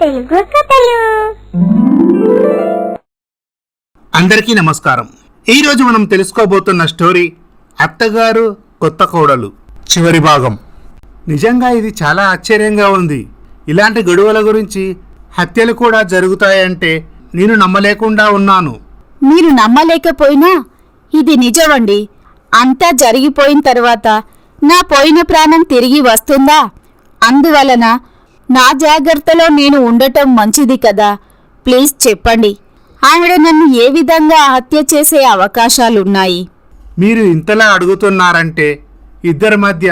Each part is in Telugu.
తెలుగు కథలు. అందరికీ నమస్కారం. ఈరోజు మనం తెలుసుకోబోతున్న స్టోరీ అత్తగారు కొత్త కోడలు చివరి భాగం. నిజంగా ఇది చాలా ఆశ్చర్యంగా ఉంది. ఇలాంటి గొడవల గురించి హత్యలు కూడా జరుగుతాయంటే నేను నమ్మలేకుండా ఉన్నాను. మీరు నమ్మలేకపోయినా ఇది నిజమండి. అంతా జరిగిపోయిన తర్వాత నా పోయిన ప్రాణం తిరిగి వస్తుందా? అందువలన నా జాగ్రత్తలో నేను ఉండటం మంచిది కదా. ప్లీజ్ చెప్పండి, ఆవిడ నన్ను ఏ విధంగా హత్య చేసే అవకాశాలున్నాయి? మీరు ఇంతలా అడుగుతున్నారంటే ఇద్దరి మధ్య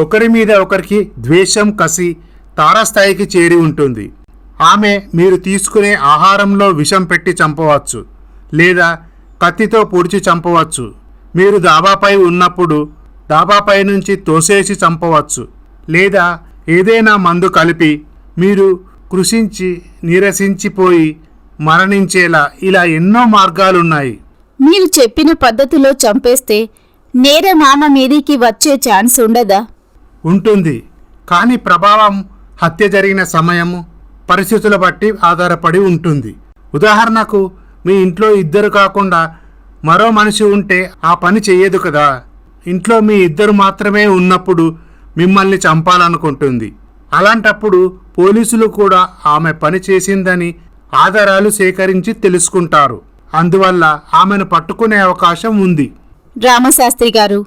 ఒకరి మీద ఒకరికి ద్వేషం, కసి తారాస్థాయికి చేరి ఉంటుంది. ఆమె మీరు తీసుకునే ఆహారంలో విషం పెట్టి చంపవచ్చు, లేదా కత్తితో పొడిచి చంపవచ్చు. మీరు డాబాపై ఉన్నప్పుడు డాబాపై నుంచి తోసేసి చంపవచ్చు, లేదా ఏదైనా మందు కలిపి మీరు కృషించి నీరసించిపోయి మరణించేలా ఇలా ఎన్నో మార్గాలున్నాయి. మీరు చెప్పిన పద్ధతిలో చంపేస్తే నేరం ఆమె మీదికి వచ్చే ఛాన్స్ ఉండదా? ఉంటుంది, కానీ ప్రభావం హత్య జరిగిన సమయము, పరిస్థితుల బట్టి ఆధారపడి ఉంటుంది. ఉదాహరణకు మీ ఇంట్లో ఇద్దరు కాకుండా మరో మనిషి ఉంటే ఆ పని చెయ్యదు కదా. ఇంట్లో మీ ఇద్దరు మాత్రమే ఉన్నప్పుడు మిమ్మల్ని చంపాలనుకుంటుంది. అలాంటప్పుడు పోలీసులు కూడా ఆమె పని చేసిందని ఆధారాలు సేకరించి తెలుసుకుంటారు. అందువల్ల ఆమెను పట్టుకునే అవకాశం ఉంది. రామశాస్త్రి గారు,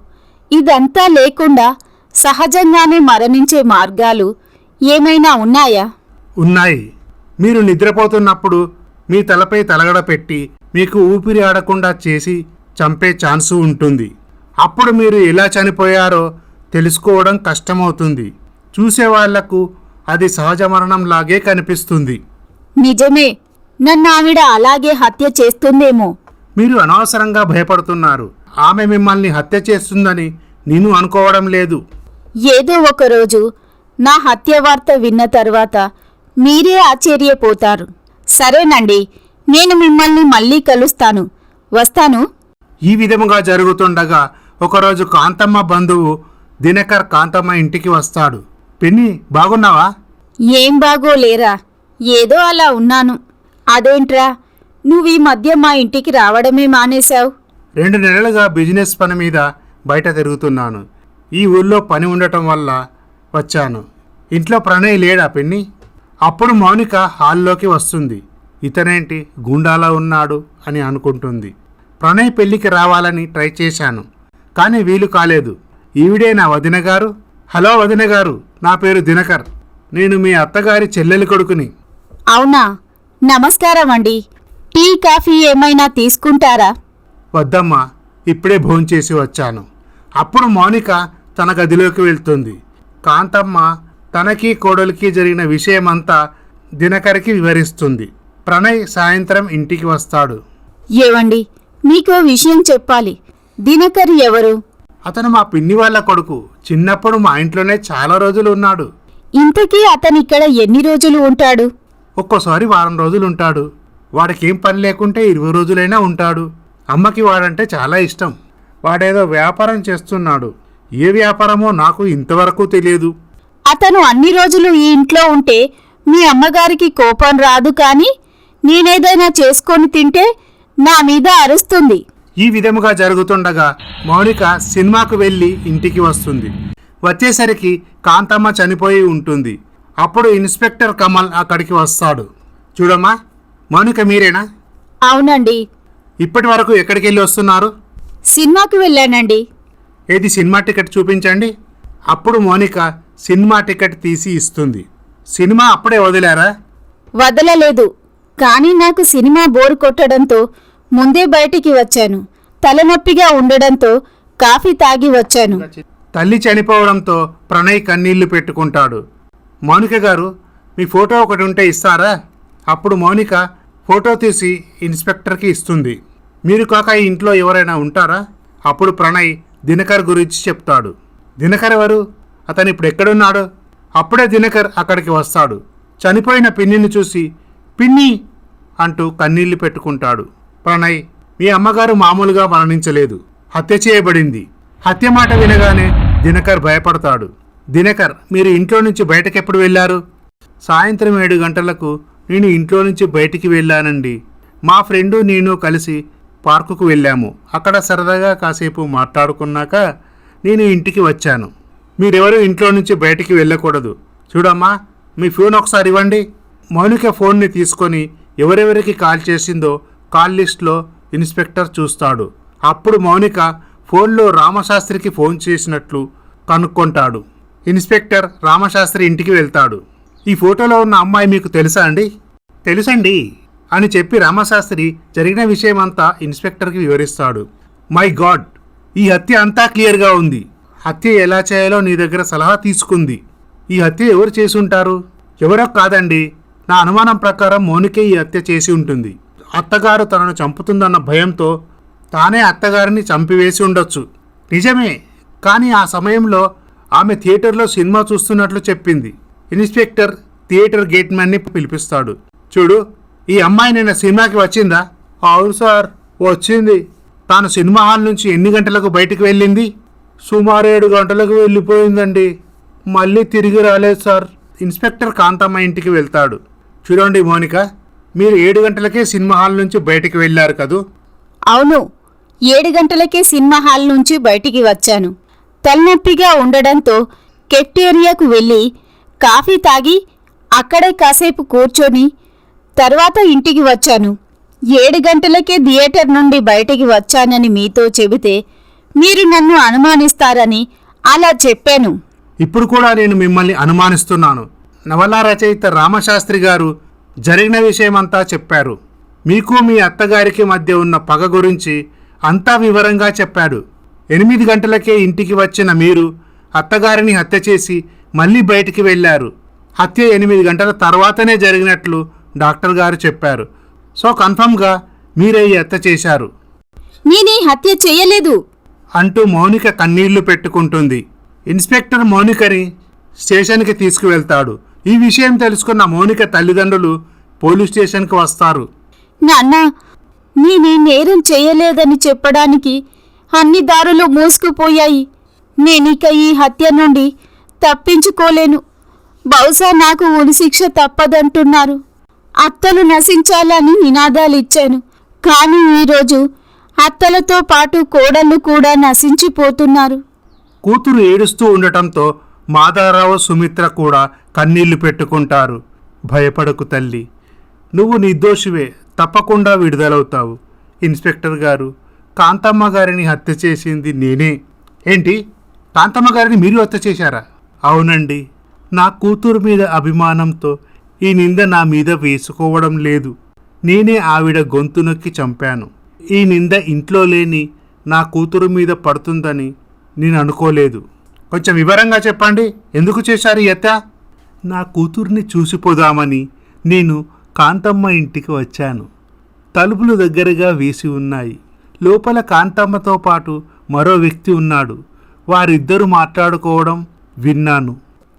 ఇదంతా లేకుండా సహజంగానే మరణించే మార్గాలు ఏమైనా ఉన్నాయా? ఉన్నాయి. మీరు నిద్రపోతున్నప్పుడు మీ తలపై తలగడ పెట్టి మీకు ఊపిరి ఆడకుండా చేసి చంపే ఛాన్సు ఉంటుంది. అప్పుడు మీరు ఎలా చనిపోయారో తెలుసుకోవడం కష్టమవుతుంది. చూసేవాళ్లకు అది సహజ మరణంలాగే కనిపిస్తుంది. నిజమే, నన్ను ఆవిడ అలాగే హత్య చేస్తుందేమో. మీరు అనవసరంగా భయపడుతున్నారు. ఆమె మిమ్మల్ని హత్య చేస్తుందని నేను అనుకోవడం లేదు. ఏదో ఒకరోజు నా హత్య వార్త విన్న తర్వాత మీరే ఆశ్చర్యపోతారు. సరేనండి, నేను మిమ్మల్ని మళ్ళీ కలుస్తాను. వస్తాను. ఈ విధముగా జరుగుతుండగా ఒకరోజు కాంతమ్మ బంధువు దినకర్ కాంతమ్మ ఇంటికి వస్తాడు. పిన్ని, బాగున్నావా? ఏం బాగోలేరా, ఏదో అలా ఉన్నాను. అదేంట్రా, నువ్వు ఈ మధ్య మా ఇంటికి రావడమే మానేశావు? 2 నెలలుగా బిజినెస్ పని మీద బయట తిరుగుతున్నాను. ఈ ఊళ్ళో పని ఉండటం వల్ల వచ్చాను. ఇంట్లో ప్రణయ్ లేడా పిన్ని? అప్పుడు మౌనిక హాల్లోకి వస్తుంది. ఇతనేంటి గుండాలా ఉన్నాడు అని అనుకుంటుంది. ప్రణయ్ పెళ్లికి రావాలని ట్రై చేశాను, కానీ వీలు కాలేదు. ఈవిడే నా వదిన గారు. హలో వదిన గారు, నా పేరు దినకర్. నేను మీ అత్తగారి చెల్లెలి కొడుకుని. అవునా, నమస్కారం అండి. టీ, కాఫీ ఏమైనా తీసుకుంటారా? వద్దమ్మా, ఇప్పుడే భోంచేసి వచ్చాను. అప్పుడు మౌనిక తన గదిలోకి వెళ్తుంది. కాంతమ్మ తనకి కోడలికి జరిగిన విషయమంతా దినకర్కి వివరిస్తుంది. ప్రణయ్ సాయంత్రం ఇంటికి వస్తాడు. ఏవండి, మీకో విషయం చెప్పాలి. దినకర్ ఎవరు? అతను మా పిన్ని వాళ్ళ కొడుకు. చిన్నప్పుడు మా ఇంట్లోనే చాలా రోజులు ఉన్నాడు. ఇంతకీ అతనిక్కడ ఎన్ని రోజులు ఉంటాడు? ఒక్కోసారి వారం రోజులు ఉంటాడు. వాడికేం పని లేకుంటే 20 రోజులైనా ఉంటాడు. అమ్మకి వాడంటే చాలా ఇష్టం. వాడేదో వ్యాపారం చేస్తున్నాడు. ఏ వ్యాపారమో నాకు ఇంతవరకు తెలియదు. అతను అన్ని రోజులు ఈ ఇంట్లో ఉంటే మీ అమ్మగారికి కోపం రాదు, కానీ నేనేదైనా చేసుకొని తింటే నా మీద అరుస్తుంది. ఈ విధముగా జరుగుతుండగా మౌనిక సినిమాకు వెళ్ళి ఇంటికి వస్తుంది. వచ్చేసరికి కాంతమ్మ చనిపోయి ఉంటుంది. అప్పుడు ఇన్స్పెక్టర్ కమల్ అక్కడికి వస్తాడు. చూడమ్మా, మౌనిక మీరేనా? అవునండి. ఇప్పటి వరకు ఎక్కడికి వెళ్ళి వస్తున్నారు? సినిమాకి వెళ్ళానండి. ఏది సినిమా టికెట్ చూపించండి. అప్పుడు మౌనిక సినిమా టికెట్ తీసి ఇస్తుంది. సినిమా అప్పుడే వదిలారా? వదలలేదు, కానీ నాకు సినిమా బోర్ కొట్టడంతో ముందే బయటికి వచ్చాను. తలనొప్పిగా ఉండడంతో కాఫీ తాగి వచ్చాను. తల్లి చనిపోవడంతో ప్రణయ్ కన్నీళ్లు పెట్టుకుంటాడు. మౌనిక గారు, మీ ఫోటో ఒకటి ఉంటే ఇస్తారా? అప్పుడు మౌనిక ఫోటో తీసి ఇన్స్పెక్టర్కి ఇస్తుంది. మీరు కాక ఈ ఇంట్లో ఎవరైనా ఉంటారా? అప్పుడు ప్రణయ్ దినకర్ గురించి చెప్తాడు. దినకర్ ఎవరు? అతను ఇప్పుడు ఎక్కడున్నాడు? అప్పుడే దినకర్ అక్కడికి వస్తాడు. చనిపోయిన పిన్నిని చూసి పిన్ని అంటూ కన్నీళ్లు పెట్టుకుంటాడు. ప్రణయ్, మీ అమ్మగారు మామూలుగా మరణించలేదు, హత్య చేయబడింది. హత్య మాట వినగానే దినకర్ భయపడతాడు. దినకర్, మీరు ఇంట్లో నుంచి బయటకెప్పుడు వెళ్ళారు? సాయంత్రం 7 గంటలకు నేను ఇంట్లో నుంచి బయటికి వెళ్ళానండి. మా ఫ్రెండు నేను కలిసి పార్కుకు వెళ్ళాము. అక్కడ సరదాగా కాసేపు మాట్లాడుకున్నాక నేను ఇంటికి వచ్చాను. మీరెవరూ ఇంట్లో నుంచి బయటికి వెళ్ళకూడదు. చూడమ్మా, మీ ఫోన్ ఒకసారి ఇవ్వండి. మౌనిక ఫోన్ని తీసుకొని ఎవరెవరికి కాల్ చేసిందో కాల్ లిస్ట్లో ఇన్స్పెక్టర్ చూస్తాడు. అప్పుడు మౌనిక ఫోన్లో రామశాస్త్రికి ఫోన్ చేసినట్లు కనుక్కుంటాడు. ఇన్స్పెక్టర్ రామశాస్త్రి ఇంటికి వెళ్తాడు. ఈ ఫోటోలో ఉన్న అమ్మాయి మీకు తెలుసా అండి? తెలుసండి అని చెప్పి రామశాస్త్రి జరిగిన విషయమంతా ఇన్స్పెక్టర్కి వివరిస్తాడు. మై గాడ్, ఈ హత్య అంతా క్లియర్గా ఉంది. హత్య ఎలా చేయాలో నీ దగ్గర సలహా తీసుకుంది. ఈ హత్య ఎవరు చేసి ఉంటారు? ఎవరో కాదండి, నా అనుమానం ప్రకారం మౌనికే ఈ హత్య చేసి ఉంటుంది. అత్తగారు తనను చంపుతుందన్న భయంతో తానే అత్తగారిని చంపివేసి ఉండొచ్చు. నిజమే, కానీ ఆ సమయంలో ఆమె థియేటర్లో సినిమా చూస్తున్నట్లు చెప్పింది. ఇన్స్పెక్టర్ థియేటర్ గేట్మెన్ని పిలిపిస్తాడు. చూడు, ఈ అమ్మాయి నిన్న సినిమాకి వచ్చిందా? అవును సార్, వచ్చింది. తాను సినిమా హాల్ నుంచి ఎన్ని గంటలకు బయటికి వెళ్ళింది? సుమారు 7 గంటలకు వెళ్ళిపోయిందండి. మళ్ళీ తిరిగి రాలేదు సార్. ఇన్స్పెక్టర్ కాంతమ్మ ఇంటికి వెళ్తాడు. చూడండి మౌనిక, మీరు 7 గంటలకే సినిమా హాల్ నుంచి బయటికి వెళ్ళారు కదూ? అవును, 7 గంటలకే సినిమా హాల్ నుంచి బయటికి వచ్చాను. తలనొప్పిగా ఉండడంతో కెఫ్టేరియాకు వెళ్ళి కాఫీ తాగి అక్కడే కాసేపు కూర్చొని తర్వాత ఇంటికి వచ్చాను. 7 గంటలకే థియేటర్ నుండి బయటికి వచ్చానని మీతో చెబితే మీరు నన్ను అనుమానిస్తారని అలా చెప్పాను. ఇప్పుడు కూడా నేను మిమ్మల్ని అనుమానిస్తున్నాను. నవలా రచయిత రామశాస్త్రి గారు జరిగిన విషయమంతా చెప్పారు. మీకు మీ అత్తగారికి మధ్య ఉన్న పగ గురించి అంతా వివరంగా చెప్పాడు. 8 గంటలకే ఇంటికి వచ్చిన మీరు అత్తగారిని హత్య చేసి మళ్ళీ బయటికి వెళ్ళారు. హత్య 8 గంటల తర్వాతనే జరిగినట్లు డాక్టర్ గారు చెప్పారు. సో కన్ఫర్మ్గా మీరే ఈ హత్య చేశారు. నేనే హత్య చేయలేదు అంటూ మౌనిక కన్నీళ్లు పెట్టుకుంటుంది. ఇన్స్పెక్టర్ మౌనికని స్టేషన్కి తీసుకువెళ్తాడు. ఈ విషయం తెలుసుకున్న మౌనిక తల్లిదండ్రులు పోలీస్ స్టేషన్కి వస్తారు. నాన్న, నేనే నేరం చేయలేదని చెప్పడానికి అన్ని దారులు మూసుకుపోయాయి. నేనిక ఈ హత్య నుండి తప్పించుకోలేను. బహుశా నాకు ఉరిశిక్ష తప్పదంటున్నారు. అత్తలు నశించాలని నినాదాలిచ్చాను. కానీ ఈరోజు అత్తలతో పాటు కోడళ్ళు కూడా నశించిపోతున్నారు. కూతురు ఏడుస్తూ ఉండటంతో మాధవరావు సుమిత్ర కూడా కన్నీళ్లు పెట్టుకుంటారు. భయపడకు తల్లి, నువ్వు నిర్దోషివే, తప్పకుండా విడుదలవుతావు. ఇన్స్పెక్టర్ గారు, కాంతమ్మ గారిని హత్య చేసింది నేనే. ఏంటి, కాంతమ్మ గారిని మీరు హత్య చేశారా? అవునండి, నా కూతురు మీద అభిమానంతో ఈ నింద నా మీద వేసుకోవడం లేదు. నేనే ఆవిడ గొంతు నొక్కి చంపాను. ఈ నింద ఇంట్లో లేని నా కూతురు మీద పడుతుందని నేను అనుకోలేదు. కొంచెం వివరంగా చెప్పండి, ఎందుకు చేశారు ఈ హత్య? నా కూతుర్ని చూసిపోదామని నేను కాంతమ్మ ఇంటికి వచ్చాను. తలుపులు దగ్గరగా వేసి ఉన్నాయి. లోపల కాంతమ్మతో పాటు మరో వ్యక్తి ఉన్నాడు. వారిద్దరూ మాట్లాడుకోవడం విన్నాను.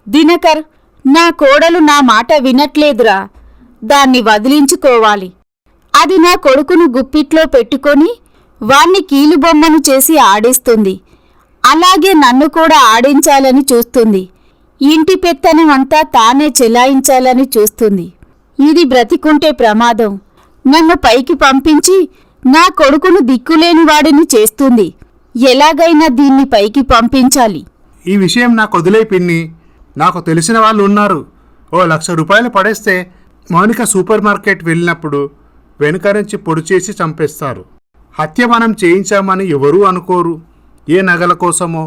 దినకర్, నా కోడలు నా మాట వినట్లేదురా. దాన్ని వదిలించుకోవాలి. అది నా కొడుకును గుప్పిట్లో పెట్టుకొని వాణ్ణి కీలుబొమ్మను చేసి ఆడిస్తుంది. అలాగే నన్ను కూడా ఆడించాలని చూస్తుంది. ఇంటి పెత్తనం అంతా తానే చెలాయించాలని చూస్తుంది. ఇది బ్రతికుంటే ప్రమాదం. నన్ను పైకి పంపించి నా కొడుకును దిక్కులేని వాడిని చేస్తుంది. ఎలాగైనా దీన్ని పైకి పంపించాలి. ఈ విషయం నాకు వదిలే పిన్ని, నాకు తెలిసిన వాళ్ళు ఉన్నారు. ఓ 1,00,000 రూపాయలు పడేస్తే మౌనిక సూపర్ మార్కెట్ వెళ్ళినప్పుడు వెనుక నుంచి పొడి చేసి చంపేస్తారు. హత్య మనం చేయించామని ఎవరూ అనుకోరు. ఏ నగల కోసమో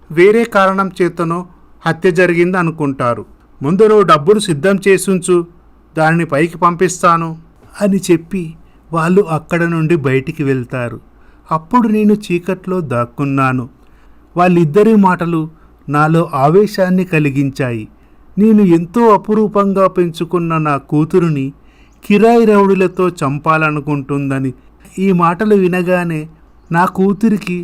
వేరే కారణం చేతనో హత్య జరిగింది అనుకుంటారు. ముందు నువ్వు డబ్బులు సిద్ధం చేసుంచు, దానిని పైకి పంపిస్తాను అని చెప్పి వాళ్ళు అక్కడ నుండి బయటికి వెళ్తారు. అప్పుడు నేను చీకట్లో దాక్కున్నాను. వాళ్ళిద్దరి మాటలు నాలో ఆవేశాన్ని కలిగించాయి. నేను ఎంతో అపురూపంగా పెంచుకున్న నా కూతురుని కిరాయి రౌడీలతో చంపాలనుకుంటుందని ఈ మాటలు వినగానే నా కూతురికి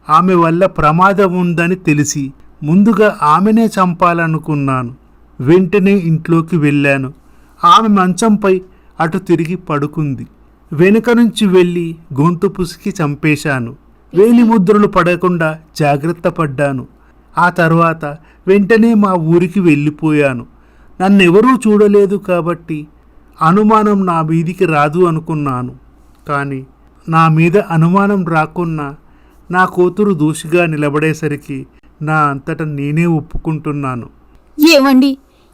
ఆమె వల్ల ప్రమాదం ఉందని తెలిసి ముందుగా ఆమెనే చంపాలనుకున్నాను. వెంటనే ఇంట్లోకి వెళ్ళాను. ఆమె మంచంపై అటు తిరిగి పడుకుంది. వెనుక నుంచి వెళ్ళి గొంతు పుసికి చంపేశాను. వేలి ముద్రలు పడకుండా జాగ్రత్త పడ్డాను. ఆ తర్వాత వెంటనే మా ఊరికి వెళ్ళిపోయాను. నన్నెవరూ చూడలేదు కాబట్టి అనుమానం నా మీదికి రాదు అనుకున్నాను. కానీ నా మీద అనుమానం రాకున్నా నా కూతురు దోషిగా నిలబడేసరికి నా అంతట నేనే ఒప్పుకుంటున్నాను. ఏమండి,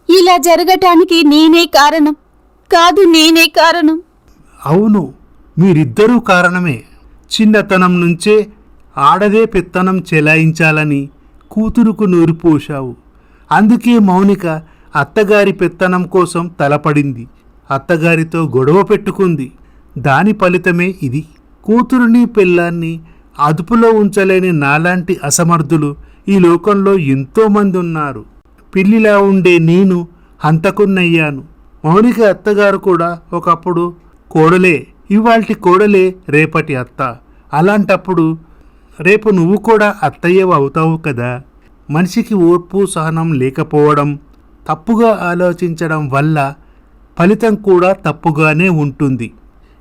ఇలా జరగటానికి నేనే కారణం కాదు, నేనే కారణం. అవును, మీరిద్దరూ కారణమే. చిన్నతనం నుంచే ఆడదే పెత్తనం చెలాయించాలని కూతురుకు నూరిపోశావు. అందుకే మౌనిక అత్తగారి పెత్తనం కోసం తలపడింది, అత్తగారితో గొడవ పెట్టుకుంది. దాని ఫలితమే ఇది. కూతురుని పిల్లాన్ని అదుపులో ఉంచలేని నాలాంటి అసమర్థులు ఈ లోకంలో ఎంతోమంది ఉన్నారు. పిల్లిలా ఉండే నేను హంతకున్నయ్యాను. మౌనిక అత్తగారు కూడా ఒకప్పుడు కోడలే, ఇవాల్టి కోడలే రేపటి అత్త. అలాంటప్పుడు రేపు నువ్వు కూడా అత్తయ్యవు అవుతావు కదా. మనిషికి ఓర్పు సహనం లేకపోవడం, తప్పుగా ఆలోచించడం వల్ల ఫలితం కూడా తప్పుగానే ఉంటుంది.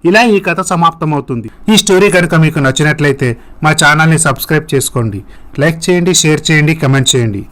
ఇలా ఈ కథ సమాప్తమవుతుంది. ఈ స్టోరీ కనుక మీకు నచ్చినట్లయితే మా ఛానల్ని సబ్స్క్రైబ్ చేసుకోండి, లైక్ చేయండి, షేర్ చేయండి, కమెంట్ చేయండి.